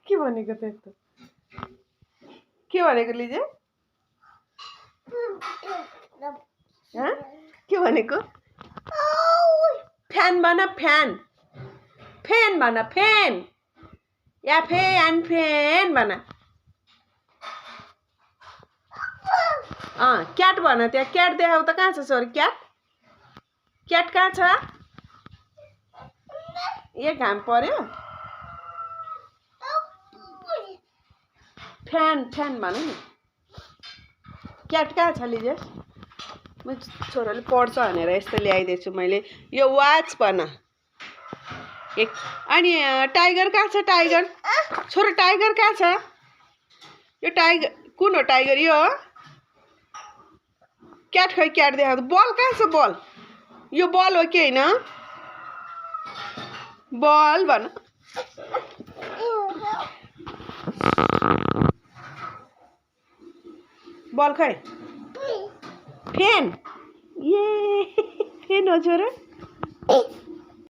के भनेको त्यस्तो के भनेको लिजे के भनेको फ्यान भन फ्यान फैन भन फैन या फैन फैन भन क्याट भन त्यहाँ क्याट देखाऊ त कहाँ छ सर क्याट क्याट कहाँ छ ए घाम पर्यो फ्यान फ्यान भन नि क्याट कहाँ छ लिजे म छोराले पढ्छ भनेर यस्तो ल्याइदिएछु मैले यो वाच भन एक अनि टाइगर कहाँ छ टाइगर छोरा टाइगर कहाँ छ यो टाइगर कुन हो टाइगर यो हो क्याट खै क्याट देखा बल कहाँ छ बल यो बल हो कि होइन बल भन बल खै फेन ए फेन हो छोरा